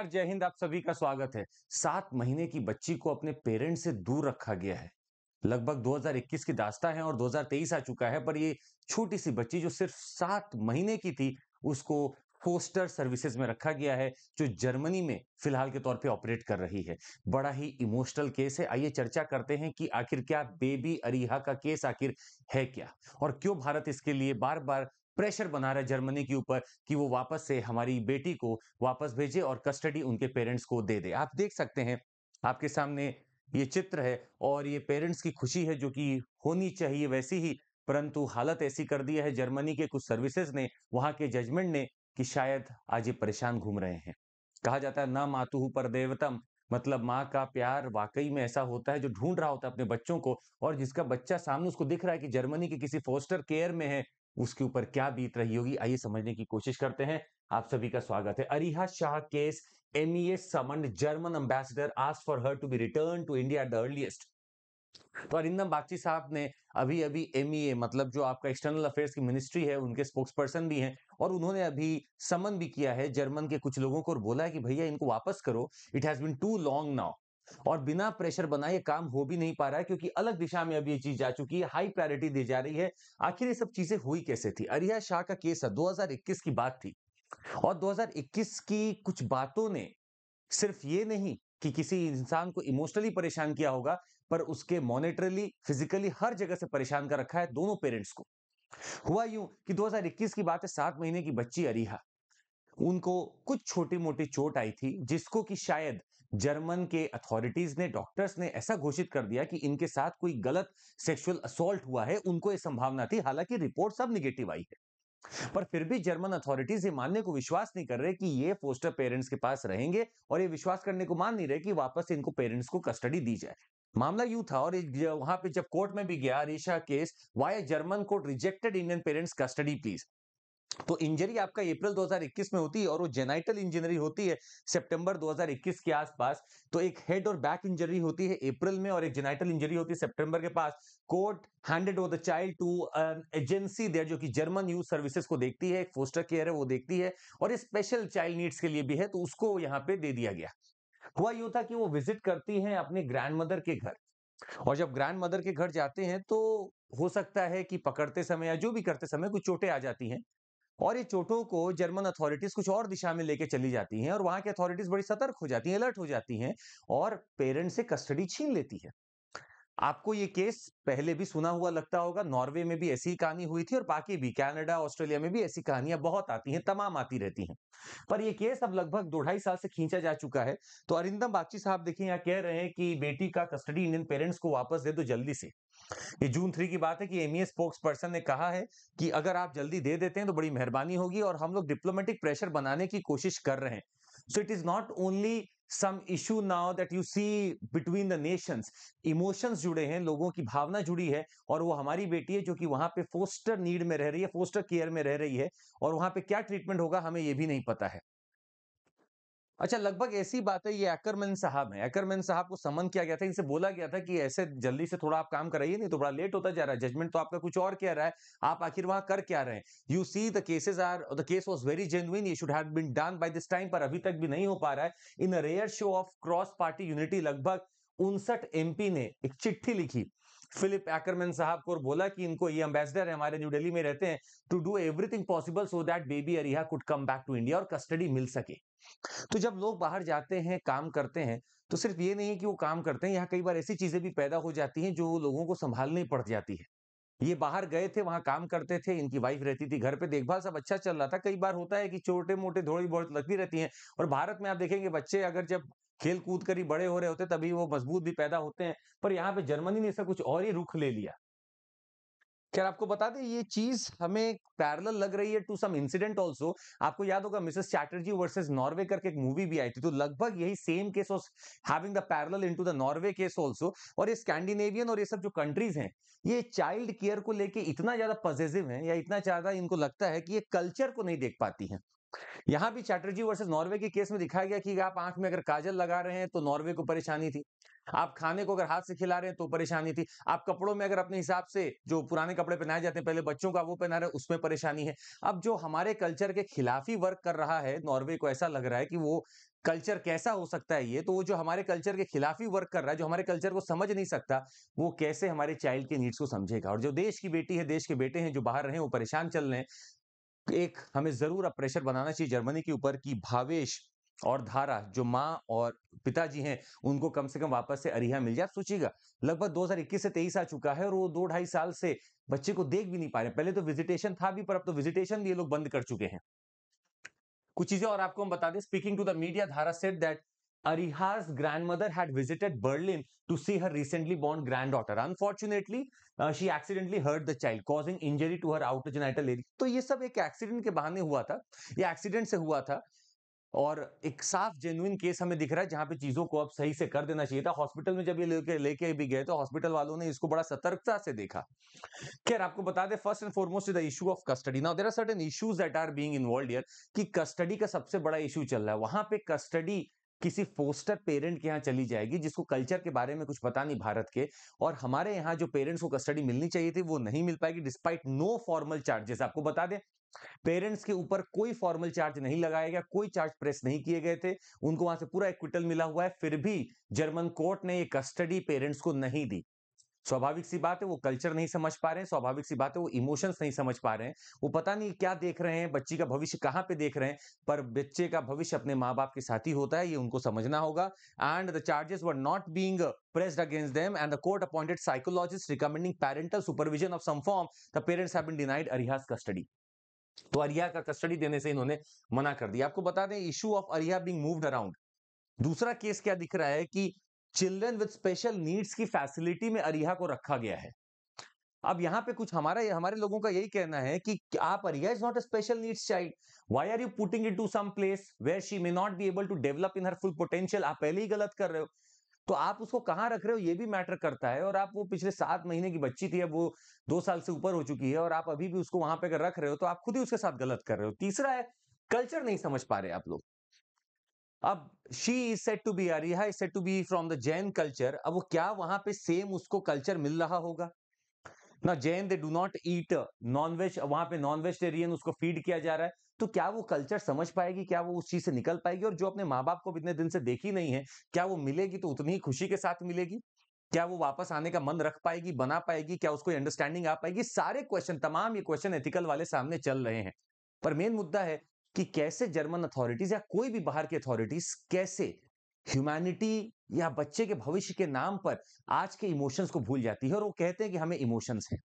नमस्कार, जय हिंद। आप सभी का स्वागत है। 7 महीने की बच्ची को अपने पेरेंट्स से दूर रखा गया है। लगभग 2021 की दास्तां है और 2023 आ चुका है, पर ये छोटी-सी बच्ची जो सिर्फ 7 महीने की थी, उसको फोस्टर सर्विसेज में रखा गया है, जो जर्मनी में फिलहाल के तौर पे ऑपरेट कर रही है। बड़ा ही इमोशनल केस है। आइए चर्चा करते हैं कि आखिर क्या बेबी अरीहा का केस आखिर है क्या? और क्यों भारत इसके लिए बार-बार प्रेशर बना रहा है जर्मनी के ऊपर कि वो वापस से हमारी बेटी को वापस भेजे और कस्टडी उनके पेरेंट्स को दे दे। आप देख सकते हैं, आपके सामने ये चित्र है और ये पेरेंट्स की खुशी है जो कि होनी चाहिए वैसी ही, परंतु हालत ऐसी कर दी है जर्मनी के कुछ सर्विसेज ने, वहां के जजमेंट ने, कि शायद आज ये परेशान घूम रहे हैं। कहा जाता है ना मातुहु परदेवतम, मतलब माँ का प्यार वाकई में ऐसा होता है जो ढूंढ रहा होता है अपने बच्चों को, और जिसका बच्चा सामने उसको दिख रहा है कि जर्मनी के किसी फोस्टर केयर में है, उसके ऊपर क्या बीत रही होगी। आइए समझने की कोशिश करते हैं। आप सभी का स्वागत है। Ariha Shah case, MES summoned German ambassador asked for her to be return to India at the earliest. तो अरिंदम बागची साहब ने अभी-अभी एमईए, मतलब जो आपका एक्सटर्नल अफेयर्स की मिनिस्ट्री है, उनके स्पोक्सपर्सन भी हैं, और उन्होंने अभी समन भी किया है जर्मन के कुछ लोगों को और बोला है कि भैया इनको वापस करो, it has been too long now. और बिना प्रेशर बनाए ये काम हो भी नहीं पा रहा है, क्योंकि अलग दिशा में अभी ये चीज जा चुकी है, हाई प्रायोरिटी दी जा रही है। आखिर ये सब चीजें हुई कैसे थी? अरिहा शाह का केस है, 2021 की बात थी, और 2021 की कुछ बातों ने सिर्फ ये नहीं कि किसी इंसान को इमोशनली परेशान किया होगा, पर उसके मॉनेटरली, फिजिकली हर जगह से परेशान कर रखा है दोनों पेरेंट्स को। हुआ यूं कि 2021 की बात है, 7 महीने की बच्ची अरीहा, उनको कुछ छोटी-मोटी चोट आई थी, जिसको कि शायद जर्मन के अथॉरिटीज ने, डॉक्टर्स ने ऐसा घोषित कर दिया कि इनके साथ कोई गलत सेक्सुअल असॉल्ट हुआ है। उनको ये संभावना थी, हालांकि रिपोर्ट सब निगेटिव आई है, पर फिर भी जर्मन अथॉरिटीज ये मानने को विश्वास नहीं कर रहे कि ये फोस्टर पेरेंट्स के पास रहेंगे, और ये विश्वास करने को मान नहीं रहे कि वापस से इनको पेरेंट्स को कस्टडी दी जाए। मामला यूं था, और वहां पे जब कोर्ट में भी गया Arisha case, why German court rejected Indian parents custody please. तो इंजरी आपका अप्रैल 2021 में होती है, और वो जेनाइटल इंजरी होती है सितंबर 2021 के आसपास। तो एक हेड और बैक इंजरी होती है अप्रैल में, और एक जेनाइटल इंजरी होती है सितंबर के पास। Court handed over the child to an agency there, जो कि जर्मन यूथ सर्विसेज को देखती है, एक फोस्टर केयर है वो देखती है, और ये स्पेशल चाइल्ड नीड्स के लिए भी है, तो उसको यहाँ पे दे दिया गया। हुआ यूं था कि वो विजिट करती हैं अपने ग्रैंड मदर के घर, और जब ग्रैंड मदर के घर जाते हैं तो हो सकता है कि पकड़ते समय या जो भी करते समय कुछ चोटें आ जाती हैं, और ये चोटों को जर्मन अथॉरिटीज कुछ और दिशा में लेके चली जाती हैं, और वहां की अथॉरिटीज बड़ी सतर्क हो जाती हैं, अलर्ट हो जाती हैं, और पेरेंट्स से कस्टडी छीन लेती है। आपको ये केस पहले भी सुना हुआ लगता होगा, नॉर्वे में भी ऐसी ही कहानी हुई थी, और बाकी भी कनाडा, ऑस्ट्रेलिया में भी ऐसी कहानियां बहुत आती हैं, तमाम आती रहती हैं। पर ये केस अब लगभग 2 ढाई साल से खींचा जा चुका है। तो अरिंदम बागची साहब देखिए, यहाँ कह रहे हैं कि बेटी का कस्टडी इंडियन पेरेंट्स को वापस दे दो जल्दी से। ये जून 3 की बात है कि एमईए स्पोक्स पर्सन ने कहा है कि अगर आप जल्दी दे देते हैं तो बड़ी मेहरबानी होगी, और हम लोग डिप्लोमेटिक प्रेशर बनाने की कोशिश कर रहे हैं। So it is not only some issue now that you see between the nations, emotions जुड़े हैं, लोगों की भावना जुड़ी है, और वो हमारी बेटी है जो कि वहां पे फोस्टर नीड में रह रही है, फोस्टर केयर में रह रही है, और वहां पे क्या ट्रीटमेंट होगा हमें ये भी नहीं पता है। अच्छा, लगभग ऐसी बात है, ये एक्करमैन साहब हैं। एक्करमैन साहब को समन किया गया था, इनसे बोला गया था कि ऐसे जल्दी से थोड़ा आप काम कराइए, नहीं तो बड़ा लेट होता जा रहा है, जजमेंट तो आपका कुछ और कह रहा है, आप आखिर वहां कर क्या रहे हैं? You see the cases are, the case was very genuine, ये should have been done by this time, पर अभी तक भी नहीं हो पा रहा है। In a rare show of cross party unity, लगभग 59 एमपी ने एक चिट्ठी लिखी फिलिप एक्करमैन साहब को, और बोला कि इनको, ये एम्बेसडर है हमारे, न्यू दिल्ली में रहते हैं, to do everything possible so that baby Ariha could come back to India और कस्टडी मिल सके। तो जब लोग बाहर जाते हैं, काम करते हैं, तो सिर्फ ये नहीं है कि वो काम करते हैं, यहाँ कई बार ऐसी चीजें भी पैदा हो जाती हैं जो लोगों को संभालनी पड़ जाती है। ये बाहर गए थे, वहां काम करते थे, इनकी वाइफ रहती थी घर पे, देखभाल सब अच्छा चल रहा था। कई बार होता है कि छोटे-मोटे थोड़ी बहुत लगती रहती हैं, और भारत में आप देखेंगे बच्चे अगर जब खेल कूद कर ही बड़े हो रहे होते हैं, तभी वो मजबूत भी पैदा होते हैं। पर यहाँ पे जर्मनी ने इसका कुछ और ही रुख ले लिया। खैर, आपको बता दें, ये चीज हमें पैरेलल लग रही है टू सम इंसिडेंट आल्सो। आपको याद होगा मिसेस चैटर्जी वर्सेस नॉर्वे करके एक मूवी भी आई थी, तो लगभग यही same case was having the parallel into the Norway case also. और ये स्कैंडिनेवियन और ये सब जो कंट्रीज हैं, ये चाइल्ड केयर को लेके इतना ज्यादा पॉजिटिव हैं, या इतना ज्यादा इनको लगता है कि ये कल्चर को नहीं देख पाती हैं। यहाँ भी चैटर्जी वर्सेस नॉर्वे के केस में दिखाया गया कि आप आंख में अगर काजल लगा रहे हैं तो नॉर्वे को परेशानी थी, आप खाने को अगर हाथ से खिला रहे हैं तो परेशानी थी, आप कपड़ों में अगर अपने हिसाब से जो पुराने कपड़े पहनाए जाते हैं पहले बच्चों का वो पहना रहे हैं, उसमें परेशानी है। अब जो हमारे कल्चर के खिलाफ ही वर्क कर रहा है नॉर्वे को, ऐसा लग रहा है कि वो कल्चर कैसा हो सकता है ये, तो वो जो हमारे कल्चर के खिलाफ ही वर्क कर रहा है, जो हमारे कल्चर को समझ नहीं सकता, वो कैसे हमारे चाइल्ड के नीड्स को समझेगा। और जो देश की बेटी है, देश के बेटे हैं जो बाहर रहे, वो परेशान चल रहे हैं, एक हमें जरूर अब प्रेशर बनाना चाहिए जर्मनी के ऊपर कि भावेश और धारा जो माँ और पिताजी हैं, उनको कम से कम वापस से अरिहा मिल जाए। आप सोचिएगा, लगभग 2021 से 23 आ चुका है और वो 2 ढाई साल से बच्चे को देख भी नहीं पा रहे। पहले तो विजिटेशन था भी, पर अब तो विजिटेशन भी ये लोग बंद कर चुके हैं। कुछ चीजें और आपको हम बता दें। स्पीकिंग टू द मीडिया, धारा said that Ariha's grandmother had visited Berlin to see her recently born granddaughter. Unfortunately, she accidentally hurt the child, causing injury to her outer genital area. तो ये सब एक एक्सीडेंट के बहाने हुआ था, ये एक्सीडेंट से हुआ था और एक साफ जेन्युइन केस हमें दिख रहा है जहां पे चीजों को अब सही से कर देना चाहिए था। हॉस्पिटल में जब ये लेके भी गए तो हॉस्पिटल वालों ने इसको बड़ा सतर्कता से देखा। खैर, आपको बता दें, first and foremost the issue of custody. Now there are certain issues that are being involved here, कि कस्टडी का सबसे बड़ा इशू चल रहा है। वहां पे कस्टडी किसी फोस्टर पेरेंट के यहाँ चली जाएगी जिसको कल्चर के बारे में कुछ पता नहीं भारत के, और हमारे यहाँ जो पेरेंट्स को कस्टडी मिलनी चाहिए थी वो नहीं मिल पाएगी डिस्पाइट नो फॉर्मल चार्जेस। आपको बता दें, पेरेंट्स के ऊपर कोई फॉर्मल चार्ज नहीं लगाया गया, कोई चार्ज प्रेस नहीं किए गए थे, उनको वहां से पूरा एक्विटल मिला हुआ है, फिर भी जर्मन कोर्ट ने ये कस्टडी पेरेंट्स को नहीं दी। स्वाभाविक सी बात है वो कल्चर नहीं समझ पा रहे हैं, स्वाभाविक सी बात है वो इमोशंस नहीं समझ पा रहे हैं, वो पता नहीं क्या देख रहे हैं, बच्ची का भविष्य कहां पे देख रहे हैं, पर बच्चे का भविष्य अपने माँ बाप के साथ ही होता है, ये उनको समझना होगा। And the charges were not being pressed against them and the court appointed psychologist recommending parental supervision of some form. The parents have been denied Ariha's custody. तो अरिहा का कस्टडी देने से इन्होंने मना कर दिया। आपको बता दें, issue of Ariha being moved around. दूसरा केस क्या दिख रहा है कि चिल्ड्रन विद स्पेशल नीड्स की फैसिलिटी में अरिहा को रखा गया है। अब यहाँ पे कुछ हमारे लोगों का यही कहना है कि आप, Ariha is not a special needs child, why are you putting it to some place where she may not be able to develop in her full potential. आप पहले ही गलत कर रहे हो, तो आप उसको कहाँ रख रहे हो ये भी मैटर करता है। और आप, वो पिछले 7 महीने की बच्ची थी, अब वो 2 साल से ऊपर हो चुकी है, और आप अभी भी उसको वहां पे अगर रख रहे हो तो आप खुद ही उसके साथ गलत कर रहे हो। तीसरा है, कल्चर नहीं समझ पा रहे आप लोग। अब she is said to be, Ariha is said to be from the Jain culture. अब वो क्या वहां पे सेम उसको कल्चर मिल रहा होगा ना? Jain they do not eat non veg, वहां पे नॉन वेजिटेरियन उसको फीड किया जा रहा है, तो क्या वो कल्चर समझ पाएगी? क्या वो उस चीज से निकल पाएगी? और जो अपने माँ बाप को इतने दिन से देखी नहीं है, क्या वो मिलेगी तो उतनी ही खुशी के साथ मिलेगी? क्या वो वापस आने का मन रख पाएगी, बना पाएगी? क्या उसको अंडरस्टैंडिंग आ पाएगी? सारे क्वेश्चन, तमाम ये क्वेश्चन एथिकल वाले सामने चल रहे हैं। पर मेन मुद्दा है कि कैसे जर्मन अथॉरिटीज या कोई भी बाहर की अथॉरिटीज कैसे ह्यूमैनिटी या बच्चे के भविष्य के नाम पर आज के इमोशंस को भूल जाती है, और वो कहते हैं कि हमें इमोशंस हैं।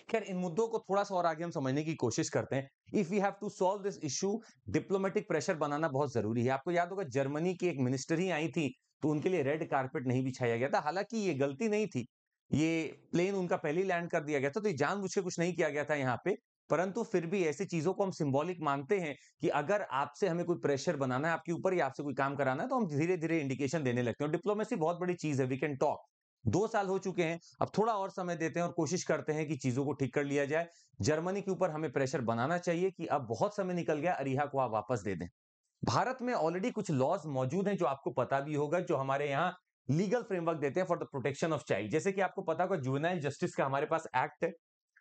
खैर, इन मुद्दों को थोड़ा सा और आगे हम समझने की कोशिश करते हैं। If we have to solve this issue, diplomatic pressure बनाना बहुत जरूरी है। आपको याद होगा, जर्मनी की एक मिनिस्टर ही आई थी तो उनके लिए रेड कारपेट नहीं बिछाया गया था। हालांकि ये गलती नहीं थी, ये प्लेन उनका पहले ही लैंड कर दिया गया था, तो ये जानबूझ के कुछ नहीं किया गया था यहाँ पे। परंतु फिर भी ऐसी चीजों को हम सिंबॉलिक मानते हैं कि अगर आपसे हमें कोई प्रेशर बनाना है आपके ऊपर या आपसे कोई काम कराना है, तो हम धीरे धीरे इंडिकेशन देने लगते हैं। डिप्लोमेसी बहुत बड़ी चीज है, वी कैन टॉक। 2 साल हो चुके हैं, अब थोड़ा और समय देते हैं और कोशिश करते हैं कि चीजों को ठीक कर लिया जाए। जर्मनी के ऊपर हमें प्रेशर बनाना चाहिए कि अब बहुत समय निकल गया, अरिहा को आप वापस दे दें। भारत में ऑलरेडी कुछ लॉज मौजूद हैं जो आपको पता भी होगा, जो हमारे यहाँ लीगल फ्रेमवर्क देते हैं for the protection of child. जैसे कि आपको पता होगा, जुवेनाइल जस्टिस का हमारे पास एक्ट है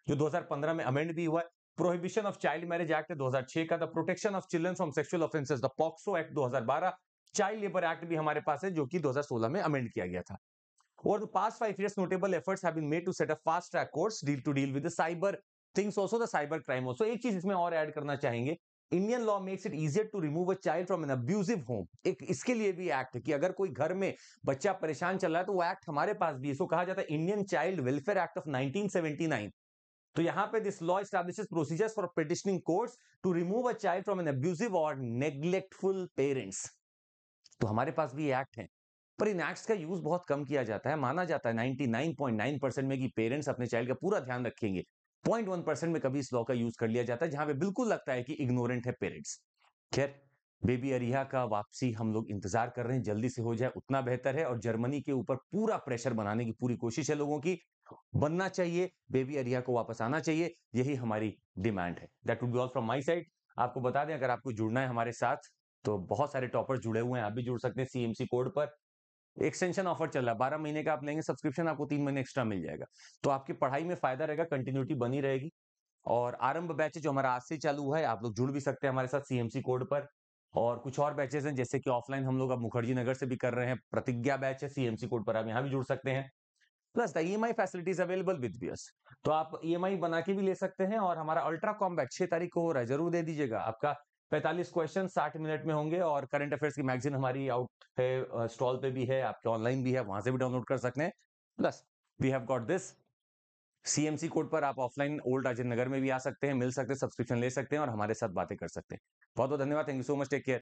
जो 2015 में अमेंड भी हुआ है। Prohibition of child marriage act है 2006 का। The protection of children from sexual offences, the POCSO act 2012। Child labour act भी हमारे पास है जो कि 2016 में अमेंड किया गया था। Over the past 5 years, notable efforts have been made to set up fast-track courts to deal with the cyber things, also the cyber crime also. एक चीज इसमें और ऐड करना चाहेंगे, Indian law makes it easier to remove a child from an abusive home. एक इसके लिए भी एक्ट है कि अगर कोई घर में बच्चा परेशान चल रहा है तो वो एक्ट हमारे पास भी, इसको कहा जाता है Indian child welfare act of 1979। तो यहाँ पे this law establishes procedures for petitioning courts to remove a child from an abusive और नेग्लेक्टफुल पेरेंट्स। तो हमारे पास भी एक्ट है, पर इन एक्ट्स का यूज बहुत कम किया जाता है। माना जाता है 99.9% में कि पेरेंट्स अपने चाइल्ड का पूरा ध्यान रखेंगे। 0.1% में कभी इस लॉ का यूज कर लिया जाता है जहां पे बिल्कुल लगता है कि इग्नोरेंट है पेरेंट्स। खैर, बेबी अरिहा का वापसी हम लोग इंतजार कर रहे हैं, जल्दी से हो जाए उतना बेहतर है। और जर्मनी के ऊपर पूरा प्रेशर बनाने की पूरी कोशिश है लोगों की, बनना चाहिए, बेबी अरिहा को वापस आना चाहिए, यही हमारी डिमांड है। That would be all from my side. आपको बता दें, अगर आपको जुड़ना है हमारे साथ तो बहुत सारे टॉपर्स जुड़े हुए हैं, आप भी जुड़ सकते हैं सीएमसी कोड पर। एक्सटेंशन ऑफर चल रहा है, 12 महीने का आप लेंगे सब्सक्रिप्शन, आपको 3 महीने एक्स्ट्रा मिल जाएगा। तो आपकी पढ़ाई में फायदा रहेगा, कंटिन्यूटी बनी रहेगी। और आरंभ बैच जो हमारा आज से चालू हुआ है, आप लोग जुड़ भी सकते हैं हमारे साथ सीएमसी कोड पर। और कुछ और बैचेस हैं, जैसे कि ऑफलाइन हम लोग अब मुखर्जी नगर से भी कर रहे हैं, प्रतिज्ञा बैच है, सीएमसी कोड पर आप यहाँ भी जुड़ सकते हैं। Plus the EMI facilities available with years, तो आप ईएमआई बना के भी ले सकते हैं। और हमारा अल्ट्रा कॉम बैच 6 तारीख को हो रहा है, जरूर दे दीजिएगा। आपका 45 क्वेश्चन 60 मिनट में होंगे, और करंट अफेयर्स की मैगजीन हमारी आउट है, स्टॉल पे भी है, आपके ऑनलाइन भी है, वहां से भी डाउनलोड कर सकते हैं। Plus we have got this CMC code पर आप ऑफलाइन ओल्ड राजेंद्र नगर में भी आ सकते हैं, मिल सकते हैं, सब्सक्रिप्शन ले सकते हैं और हमारे साथ बातें कर सकते हैं। बहुत बहुत धन्यवाद, thank you so much, take care.